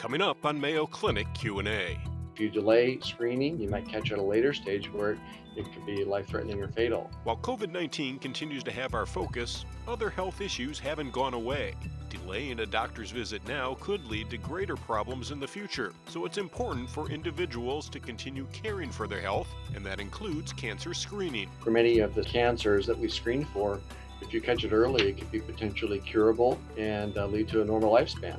coming up on Mayo Clinic Q&A. If you delay screening, you might catch at a later stage where it could be life-threatening or fatal. While COVID-19 continues to have our focus, other health issues haven't gone away. Delaying a doctor's visit now could lead to greater problems in the future, so it's important for individuals to continue caring for their health, and that includes cancer screening. For many of the cancers that we screen for, if you catch it early, it could be potentially curable and lead to a normal lifespan.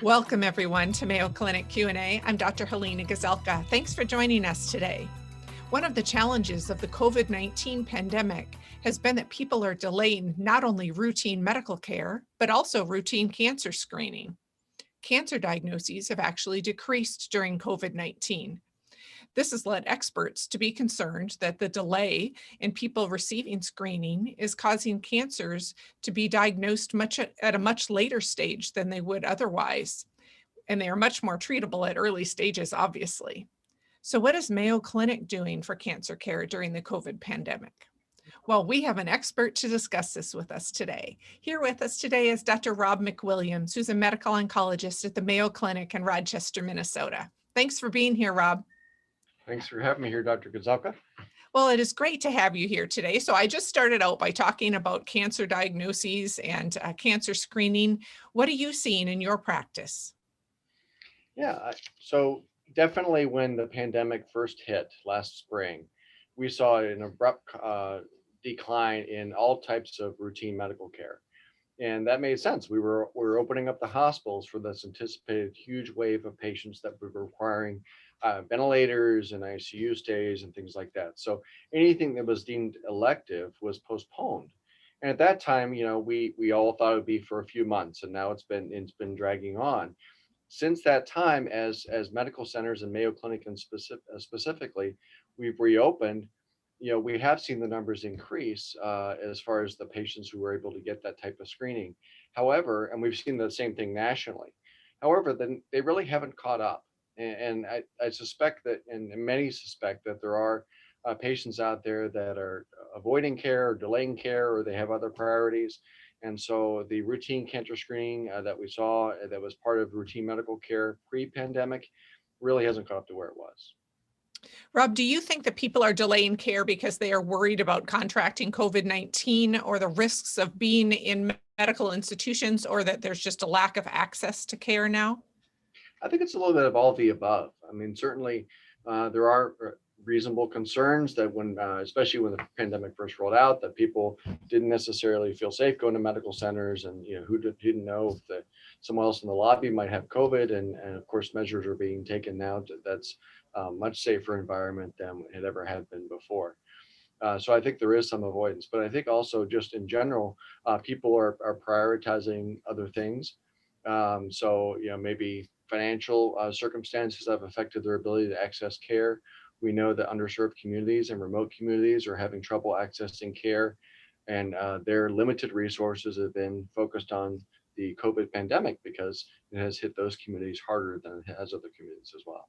Welcome everyone to Mayo Clinic Q&A. I'm Dr. Helena Gazelka. Thanks for joining us today. One of the challenges of the COVID-19 pandemic has been that people are delaying not only routine medical care, but also routine cancer screening. Cancer diagnoses have actually decreased during COVID-19. This has led experts to be concerned that the delay in people receiving screening is causing cancers to be diagnosed at a much later stage than they would otherwise. And they are much more treatable at early stages, obviously. So what is Mayo Clinic doing for cancer care during the COVID pandemic? Well, we have an expert to discuss this with us today. Here with us today is Dr. Rob McWilliams, who's a medical oncologist at the Mayo Clinic in Rochester, Minnesota. Thanks for being here, Rob. Thanks for having me here, Dr. Gazelka. Well, it is great to have you here today. So I just started out by talking about cancer diagnoses and cancer screening. What are you seeing in your practice? Yeah, so definitely when the pandemic first hit last spring, we saw an abrupt decline in all types of routine medical care. And that made sense. We were opening up the hospitals for this anticipated huge wave of patients that were requiring ventilators and ICU stays and things like that. So anything that was deemed elective was postponed. And at that time, we all thought it would be for a few months, and now it's been dragging on. Since that time, as medical centers and Mayo Clinic and specifically, we've reopened. We have seen the numbers increase as far as the patients who were able to get that type of screening. However, and we've seen the same thing nationally. However, then they really haven't caught up. And I suspect that, and many suspect that there are patients out there that are avoiding care or delaying care, or they have other priorities. And so the routine cancer screening that we saw that was part of routine medical care pre-pandemic really hasn't caught up to where it was. Rob, do you think that people are delaying care because they are worried about contracting COVID-19 or the risks of being in medical institutions, or that there's just a lack of access to care now? I think it's a little bit of all the above. I mean, certainly there are reasonable concerns that especially when the pandemic first rolled out, that people didn't necessarily feel safe going to medical centers, and who didn't know if someone else in the lobby might have COVID, and of course measures are being taken now that's much safer environment than it ever had been before. So I think there is some avoidance, but I think also just in general, people are prioritizing other things. So maybe financial circumstances have affected their ability to access care. We know that underserved communities and remote communities are having trouble accessing care, and their limited resources have been focused on the COVID pandemic because it has hit those communities harder than it has other communities as well.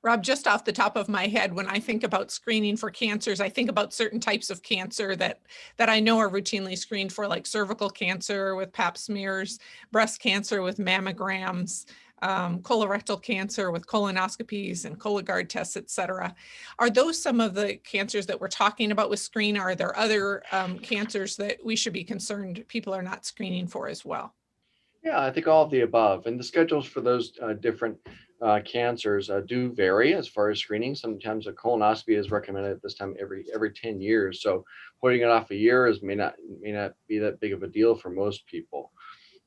Rob, just off the top of my head, when I think about screening for cancers, I think about certain types of cancer that I know are routinely screened for, like cervical cancer with pap smears, breast cancer with mammograms, colorectal cancer with colonoscopies and Cologuard tests, et cetera. Are those some of the cancers that we're talking about with screen? Or are there other cancers that we should be concerned people are not screening for as well? Yeah, I think all of the above. And the schedules for those different cancers do vary as far as screening. Sometimes a colonoscopy is recommended at this time every 10 years. So putting it off a year may not be that big of a deal for most people.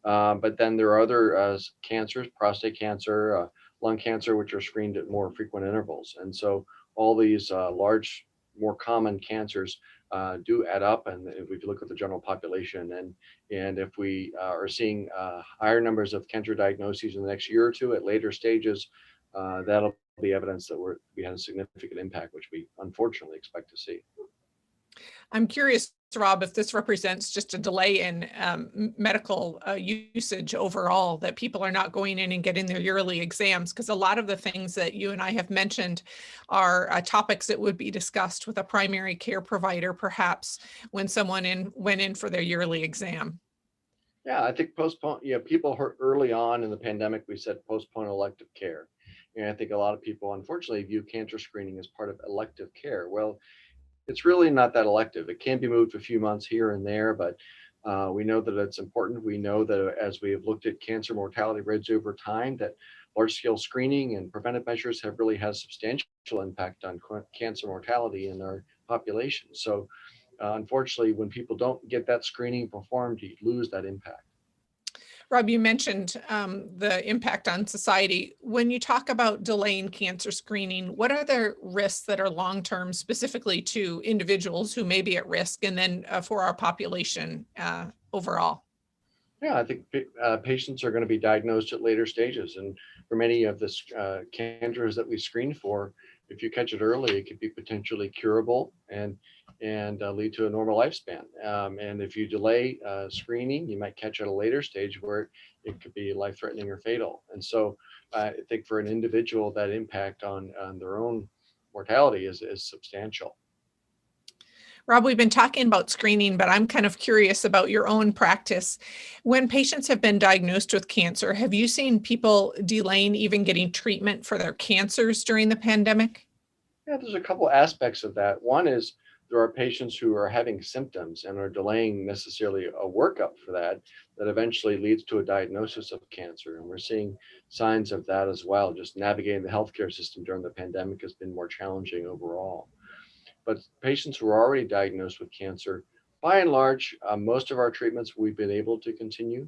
But then there are other cancers, prostate cancer, lung cancer, which are screened at more frequent intervals. And so all these large, more common cancers do add up. And if we look at the general population, and if we are seeing higher numbers of cancer diagnoses in the next year or two at later stages, that'll be evidence that we had a significant impact, which we unfortunately expect to see. I'm curious, Rob, if this represents just a delay in medical usage overall, that people are not going in and getting their yearly exams, because a lot of the things that you and I have mentioned are topics that would be discussed with a primary care provider, perhaps when someone went in for their yearly exam. Yeah, I think postpone, people heard early on in the pandemic, we said postpone elective care. And I think a lot of people unfortunately view cancer screening as part of elective care. Well, it's really not that elective. It can be moved a few months here and there, but we know that it's important. We know that as we have looked at cancer mortality rates over time, that large scale screening and preventive measures have really had substantial impact on cancer mortality in our population. So unfortunately, when people don't get that screening performed, you lose that impact. Rob, you mentioned the impact on society. When you talk about delaying cancer screening, what are the risks that are long-term specifically to individuals who may be at risk and then for our population overall? Yeah, I think patients are going to be diagnosed at later stages. And for many of the cancers that we screen for, if you catch it early, it could be potentially curable and lead to a normal lifespan. And if you delay screening, you might catch at a later stage where it could be life-threatening or fatal. And so I think for an individual, that impact on their own mortality is substantial. Rob, we've been talking about screening, but I'm kind of curious about your own practice. When patients have been diagnosed with cancer, have you seen people delaying even getting treatment for their cancers during the pandemic? Yeah, there's a couple aspects of that. One is there are patients who are having symptoms and are delaying necessarily a workup for that, that eventually leads to a diagnosis of cancer. And we're seeing signs of that as well. Just navigating the healthcare system during the pandemic has been more challenging overall. But patients who are already diagnosed with cancer, by and large, most of our treatments we've been able to continue.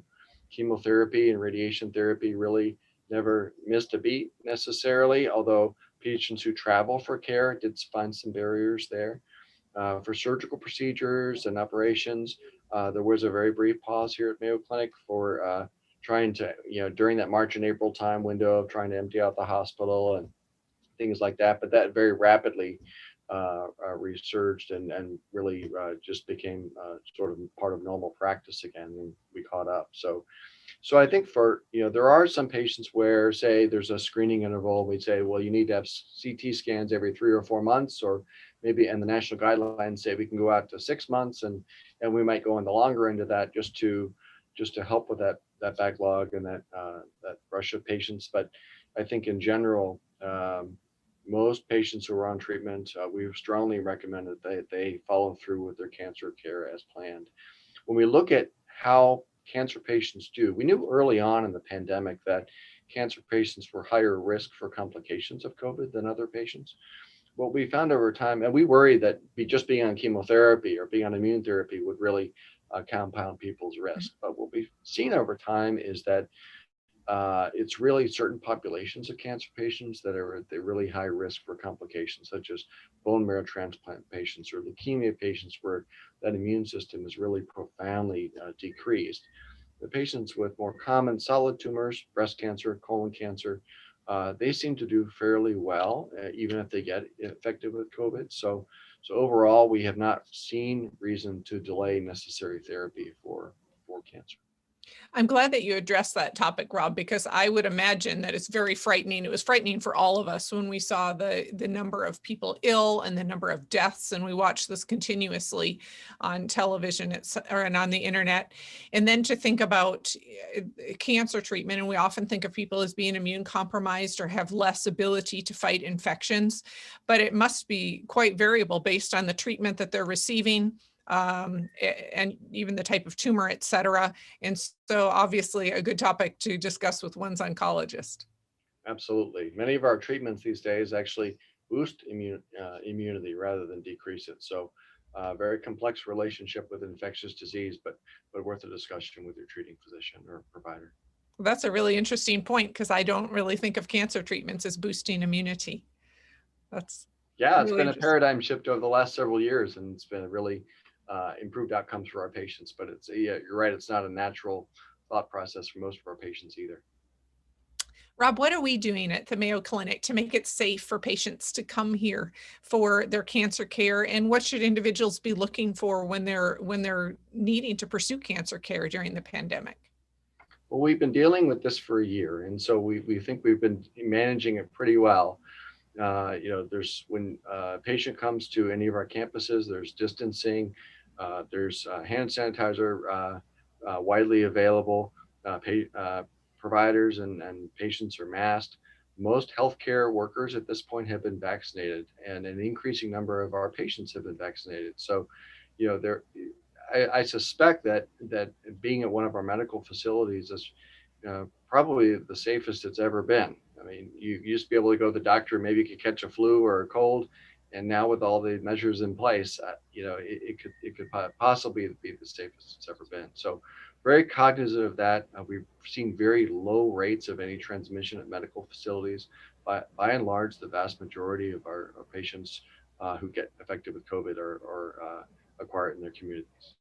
Chemotherapy and radiation therapy really never missed a beat necessarily, although patients who travel for care did find some barriers there. For surgical procedures and operations, there was a very brief pause here at Mayo Clinic for trying to, during that March and April time window of trying to empty out the hospital and things like that. But that very rapidly resurged and really just became sort of part of normal practice again, and we caught up. So I think for, there are some patients where, say, there's a screening interval. We say, well, you need to have CT scans every 3 or 4 months, or maybe, and the national guidelines say we can go out to 6 months, and we might go on the longer end of that just to help with that backlog and that rush of patients. But I think in general, most patients who are on treatment, we strongly recommend that they follow through with their cancer care as planned. When we look at how cancer patients do, we knew early on in the pandemic that cancer patients were higher risk for complications of COVID than other patients. What we found over time, and we worried that just being on chemotherapy or being on immune therapy would really compound people's risk. But what we've seen over time is that it's really certain populations of cancer patients that are at the really high risk for complications, such as bone marrow transplant patients or leukemia patients, where that immune system is really profoundly decreased. The patients with more common solid tumors, breast cancer, colon cancer, they seem to do fairly well, even if they get infected with COVID. So overall, we have not seen reason to delay necessary therapy for cancer. I'm glad that you addressed that topic, Rob, because I would imagine that it's very frightening. It was frightening for all of us when we saw the number of people ill and the number of deaths, and we watched this continuously on television and on the internet. And then to think about cancer treatment, and we often think of people as being immune compromised or have less ability to fight infections, but it must be quite variable based on the treatment that they're receiving, and even the type of tumor, et cetera. And so obviously a good topic to discuss with one's oncologist. Absolutely. Many of our treatments these days actually boost immunity rather than decrease it. So very complex relationship with infectious disease, but worth a discussion with your treating physician or provider. That's a really interesting point, because I don't really think of cancer treatments as boosting immunity. That's it's really been a paradigm shift over the last several years, and it's been a really improved outcomes for our patients. But you're right, it's not a natural thought process for most of our patients either. Rob, what are we doing at the Mayo Clinic to make it safe for patients to come here for their cancer care? And what should individuals be looking for when they're needing to pursue cancer care during the pandemic? Well, we've been dealing with this for a year, and so we think we've been managing it pretty well. There's when a patient comes to any of our campuses, there's distancing, there's hand sanitizer widely available. Providers and patients are masked. Most healthcare workers at this point have been vaccinated, and an increasing number of our patients have been vaccinated. So, there, I suspect that being at one of our medical facilities is probably the safest it's ever been. I mean, you used to be able to go to the doctor, maybe you could catch a flu or a cold, and now with all the measures in place, it could possibly be the safest it's ever been. So, very cognizant of that. We've seen very low rates of any transmission at medical facilities. By and large, the vast majority of our patients who get affected with COVID are acquired in their communities.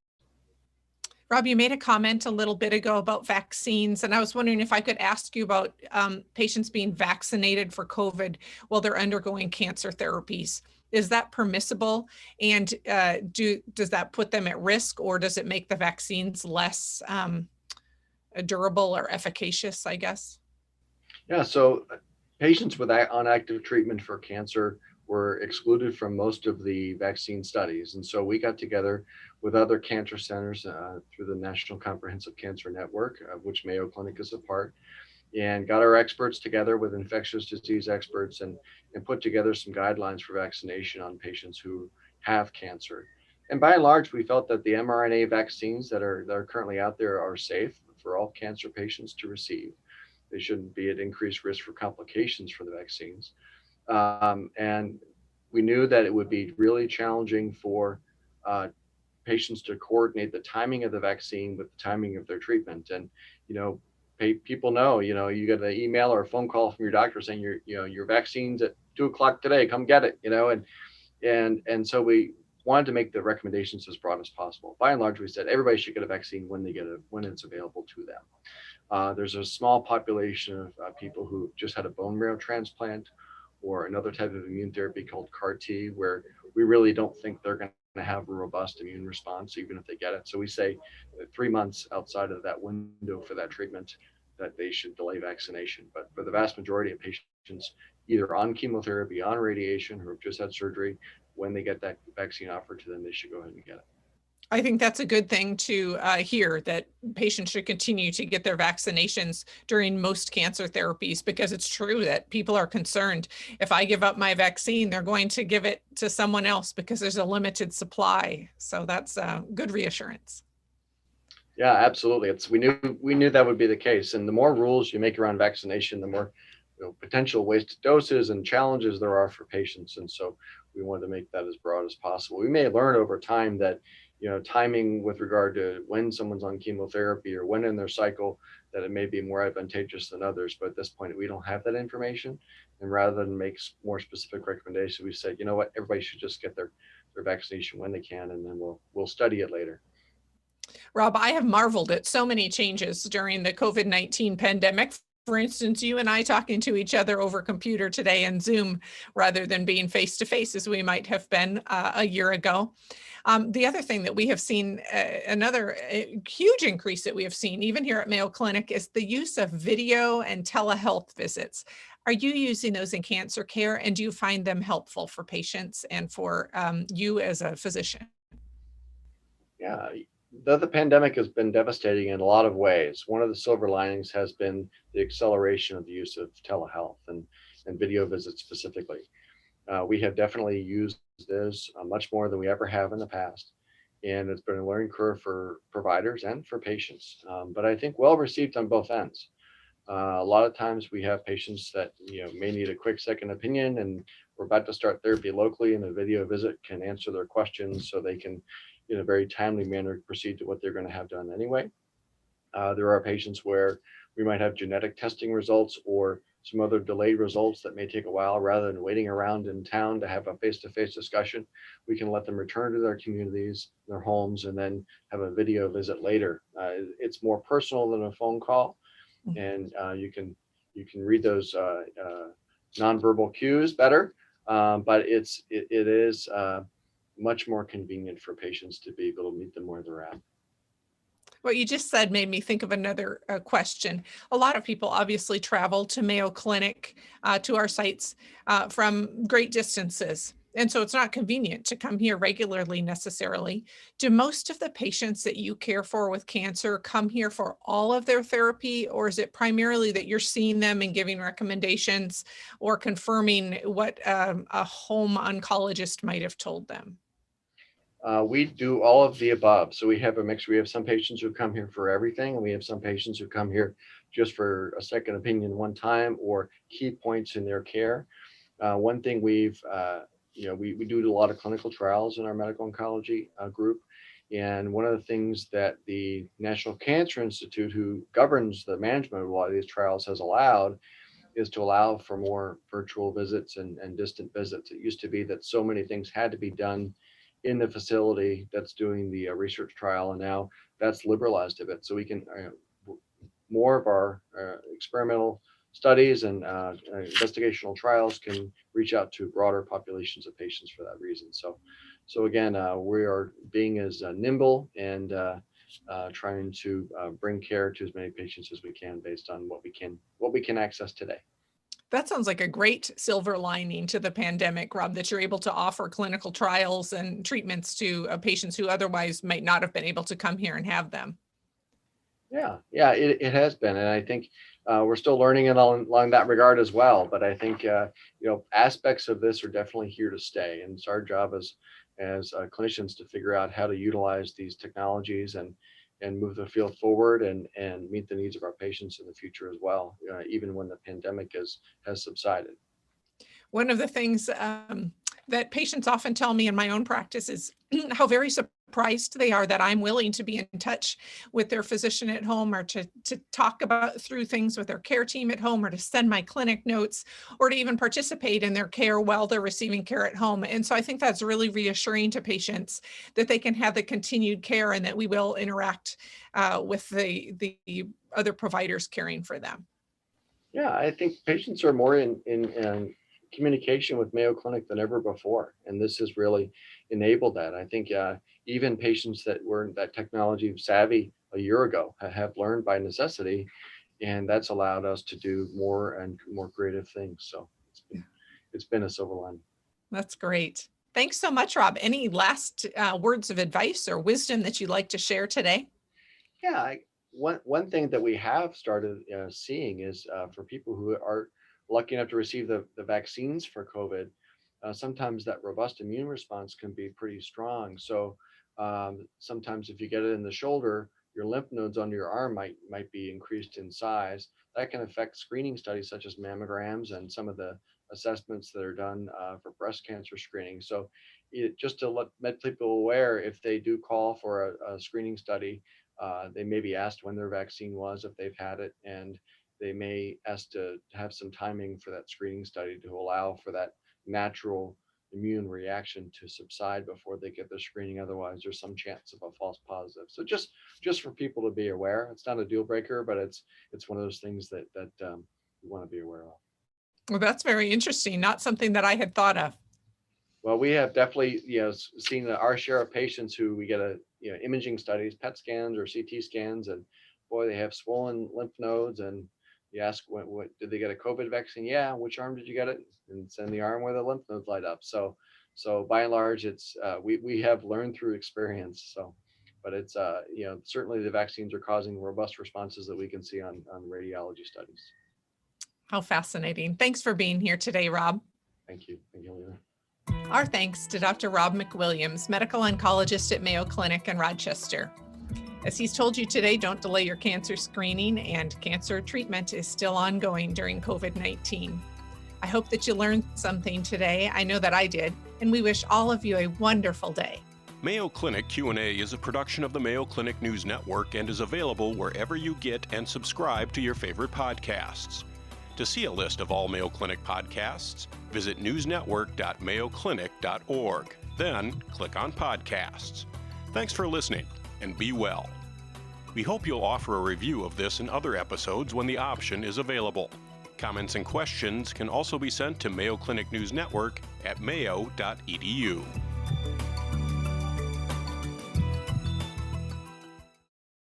Rob, you made a comment a little bit ago about vaccines, and I was wondering if I could ask you about patients being vaccinated for COVID while they're undergoing cancer therapies. Is that permissible? And does that put them at risk, or does it make the vaccines less durable or efficacious, I guess? Yeah, so patients on active treatment for cancer were excluded from most of the vaccine studies. And so we got together with other cancer centers through the National Comprehensive Cancer Network, of which Mayo Clinic is a part, and got our experts together with infectious disease experts and put together some guidelines for vaccination on patients who have cancer. And by and large, we felt that the mRNA vaccines that are currently out there are safe for all cancer patients to receive. They shouldn't be at increased risk for complications for the vaccines. And we knew that it would be really challenging for patients to coordinate the timing of the vaccine with the timing of their treatment. And, people know, you get an email or a phone call from your doctor saying your vaccine's at 2:00 today, come get it, and so we wanted to make the recommendations as broad as possible. By and large, we said everybody should get a vaccine when it's available to them. There's a small population of people who just had a bone marrow transplant or another type of immune therapy called CAR T, where we really don't think they're going to have a robust immune response, even if they get it. So we say 3 months outside of that window for that treatment, that they should delay vaccination. But for the vast majority of patients, either on chemotherapy, on radiation, or have just had surgery, when they get that vaccine offered to them, they should go ahead and get it. I think that's a good thing to hear, that patients should continue to get their vaccinations during most cancer therapies, because it's true that people are concerned. If I give up my vaccine, they're going to give it to someone else because there's a limited supply. So that's good reassurance. Yeah, absolutely. We knew that would be the case. And the more rules you make around vaccination, the more potential wasted doses and challenges there are for patients. And so we wanted to make that as broad as possible. We may learn over time that timing with regard to when someone's on chemotherapy or when in their cycle, that it may be more advantageous than others. But at this point, we don't have that information. And rather than make more specific recommendations, we said, what, everybody should just get their vaccination when they can, and then we'll study it later. Rob, I have marveled at so many changes during the COVID-19 pandemic. For instance, you and I talking to each other over computer today and Zoom rather than being face to face as we might have been a year ago. The other thing that we have seen, another huge increase that we have seen even here at Mayo Clinic, is the use of video and telehealth visits. Are you using those in cancer care, and do you find them helpful for patients and for you as a physician? Yeah, the pandemic has been devastating in a lot of ways. One of the silver linings has been the acceleration of the use of telehealth and video visits specifically. We have definitely used this much more than we ever have in the past. And it's been a learning curve for providers and for patients, but I think well received on both ends. A lot of times we have patients that may need a quick second opinion, and we're about to start therapy locally, and a video visit can answer their questions so they can, in a very timely manner, proceed to what they're going to have done anyway. There are patients where we might have genetic testing results or some other delayed results that may take a while. Rather than waiting around in town to have a face-to-face discussion, we can let them return to their communities, their homes, and then have a video visit later. It's more personal than a phone call, and you can read those nonverbal cues better, but it is much more convenient for patients to be able to meet them where they're at. What you just said made me think of another question. A lot of people obviously travel to Mayo Clinic, to our sites from great distances. And so it's not convenient to come here regularly necessarily. Do most of the patients that you care for with cancer come here for all of their therapy, or is it primarily that you're seeing them and giving recommendations or confirming what a home oncologist might have told them? We do all of the above. So we have a mix. We have some patients who come here for everything, and we have some patients who come here just for a second opinion one time or key points in their care. One thing we do a lot of clinical trials in our medical oncology group. And one of the things that the National Cancer Institute, who governs the management of a lot of these trials, has allowed is to allow for more virtual visits and distant visits. It used to be that so many things had to be done in the facility that's doing the research trial, and now that's liberalized a bit. So we can more of our experimental studies and investigational trials can reach out to broader populations of patients for that reason. So again, we are being as nimble and trying to bring care to as many patients as we can based on what we can access today. That sounds like a great silver lining to the pandemic, Rob, that you're able to offer clinical trials and treatments to patients who otherwise might not have been able to come here and have them. Yeah, it has been, and I think we're still learning along that regard as well. But I think aspects of this are definitely here to stay, and it's our job as clinicians to figure out how to utilize these technologies and move the field forward and meet the needs of our patients in the future as well, even when the pandemic has subsided. One of the things that patients often tell me in my own practice is how very surprised they are that I'm willing to be in touch with their physician at home, or to talk through things with their care team at home, or to send my clinic notes, or to even participate in their care while they're receiving care at home. And so I think that's really reassuring to patients that they can have the continued care and that we will interact with the other providers caring for them. Yeah, I think patients are more in communication with Mayo Clinic than ever before, and this has really enabled that. I think even patients that weren't that technology savvy a year ago have learned by necessity, and that's allowed us to do more and more creative things. So it's been a silver lining. That's great. Thanks so much, Rob. Any last words of advice or wisdom that you'd like to share today? Yeah, one thing that we have started seeing is for people who are lucky enough to receive the vaccines for COVID, sometimes that robust immune response can be pretty strong. So sometimes if you get it in the shoulder, your lymph nodes under your arm might be increased in size. That can affect screening studies such as mammograms and some of the assessments that are done for breast cancer screening. So just to let people aware, if they do call for a screening study, they may be asked when their vaccine was if they've had it, and they may ask to have some timing for that screening study to allow for that natural immune reaction to subside before they get their screening. Otherwise, there's some chance of a false positive. So just for people to be aware. It's not a deal breaker, but it's one of those things that you want to be aware of. Well, that's very interesting. Not something that I had thought of. Well, we have definitely seen our share of patients who we get imaging studies, PET scans or CT scans, and boy, they have swollen lymph nodes. And you ask, what did they get a COVID vaccine? Yeah. Which arm did you get it? And it's in the arm where the lymph nodes light up. So by and large, it's we have learned through experience. So, but it's certainly the vaccines are causing robust responses that we can see on radiology studies. How fascinating. Thanks for being here today, Rob. Thank you, Lena. Our thanks to Dr. Rob McWilliams, medical oncologist at Mayo Clinic in Rochester. As he's told you today, don't delay your cancer screening, and cancer treatment is still ongoing during COVID-19. I hope that you learned something today. I know that I did, and we wish all of you a wonderful day. Mayo Clinic Q&A is a production of the Mayo Clinic News Network and is available wherever you get and subscribe to your favorite podcasts. To see a list of all Mayo Clinic podcasts, visit newsnetwork.mayoclinic.org. Then click on Podcasts. Thanks for listening, and be well. We hope you'll offer a review of this and other episodes when the option is available. Comments and questions can also be sent to Mayo Clinic News Network at mayo.edu.